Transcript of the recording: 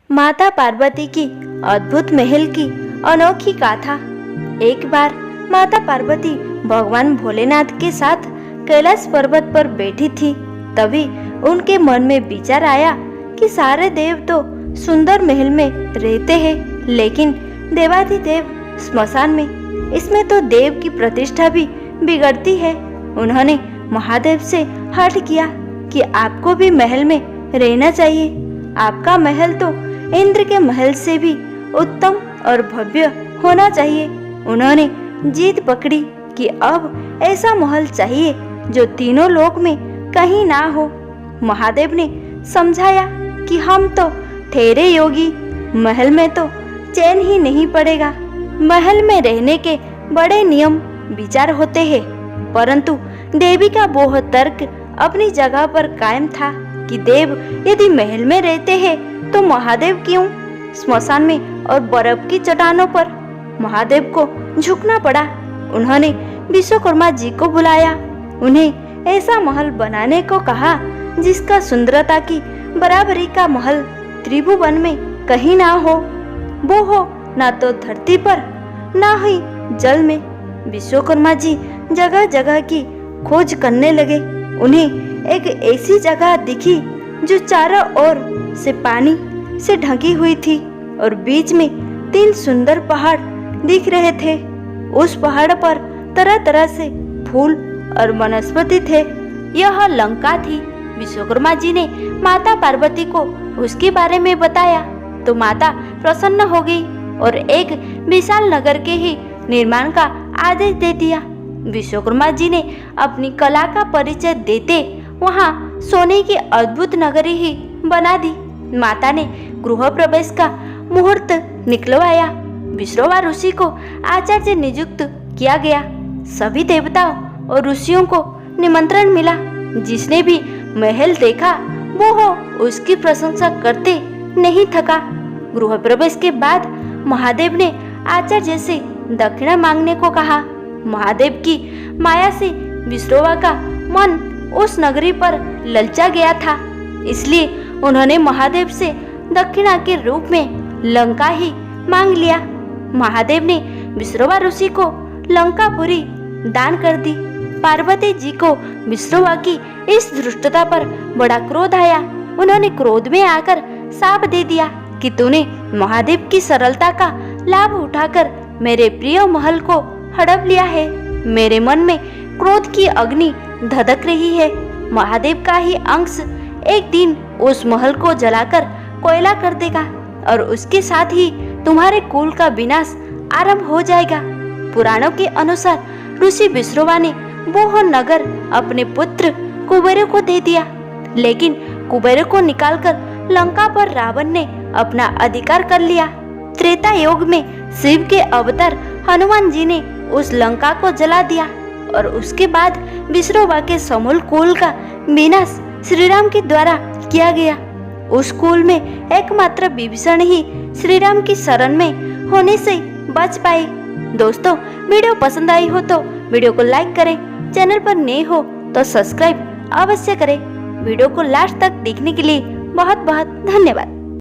माता पार्वती की अद्भुत महल की अनोखी गाथा। एक बार माता पार्वती भगवान भोलेनाथ के साथ कैलाश पर्वत पर बैठी थी। तभी उनके मन में विचार आया कि सारे देव तो सुंदर महल में रहते हैं, लेकिन देवाधिदेव स्मशान में, इसमें तो देव की प्रतिष्ठा भी बिगड़ती है। उन्होंने महादेव से हठ किया कि आपको भी महल में रहना चाहिए। आपका महल तो इंद्र के महल से भी उत्तम और भव्य होना चाहिए। उन्होंने जीत पकड़ी कि अब ऐसा महल चाहिए जो तीनों लोक में कहीं ना हो। महादेव ने समझाया कि हम तो ठहरे योगी, महल में तो चैन ही नहीं पड़ेगा। महल में रहने के बड़े नियम विचार होते हैं, परंतु देवी का वह तर्क अपनी जगह पर कायम था कि देव यदि महल में रहते हैं तो महादेव क्यों स्मशान में और बर्फ की चट्टानों पर। महादेव को झुकना पड़ा। उन्होंने विश्वकर्मा जी को बुलाया, उन्हें ऐसा महल बनाने को कहा जिसका सुंदरता की बराबरी का महल त्रिभुवन में कहीं ना हो। वो हो ना तो धरती पर ना ही जल में। विश्वकर्मा जी जगह जगह की खोज करने लगे। उन्हें एक ऐसी जगह दिखी जो चारों ओर से पानी से ढकी हुई थी और बीच में 3 सुंदर पहाड़ दिख रहे थे। उस पहाड़ पर तरह तरह से फूल और वनस्पति थे। यह लंका थी। विश्वकर्मा जी ने माता पार्वती को उसके बारे में बताया तो माता प्रसन्न हो गई और एक विशाल नगर के ही निर्माण का आदेश दे दिया। विश्वकर्मा जी ने अपनी कला का परिचय देते वहां सोने की अद्भुत नगरी ही बना दी। माता ने गृह प्रवेश का मुहूर्त निकलवाया। विश्रवा ऋषि को आचार्य नियुक्त किया गया। सभी देवताओं और ऋषियों को निमंत्रण मिला। जिसने भी महल देखा वो उसकी प्रशंसा करते नहीं थका। गृह प्रवेश के बाद महादेव ने आचार्य से दक्षिणा मांगने को कहा। महादेव की माया से विश्रवा का मन उस नगरी पर ललचा गया था, इसलिए उन्होंने महादेव से दक्षिणा के रूप में लंका ही मांग लिया। महादेव ने विश्रवा ऋषि को लंकापुरी दान कर दी। पार्वती जी को विश्रवा की इस धृष्टता पर बड़ा क्रोध आया। उन्होंने क्रोध में आकर शाप दे दिया कि तूने महादेव की सरलता का लाभ उठाकर मेरे प्रिय महल को हड़प लिया है। मेरे मन में क्रोध की अग्नि धधक रही है। महादेव का ही अंश एक दिन उस महल को जलाकर कोयला कर देगा और उसके साथ ही तुम्हारे कुल का विनाश आरंभ हो जाएगा। पुराणों के अनुसार ऋषि विश्रवा ने वो नगर अपने पुत्र कुबेर को दे दिया, लेकिन कुबेर को निकालकर लंका पर रावण ने अपना अधिकार कर लिया। त्रेता युग में शिव के अवतार हनुमान जी ने उस लंका को जला दिया और उसके बाद विश्रवा के समूल कुल का विनाश श्री राम के द्वारा किया गया। उस कुल में एकमात्र विभीषण ही श्री राम की शरण में होने से बच पाए। दोस्तों, वीडियो पसंद आई हो तो वीडियो को लाइक करें, चैनल पर नए हो तो सब्सक्राइब अवश्य करें। वीडियो को लास्ट तक देखने के लिए बहुत बहुत धन्यवाद।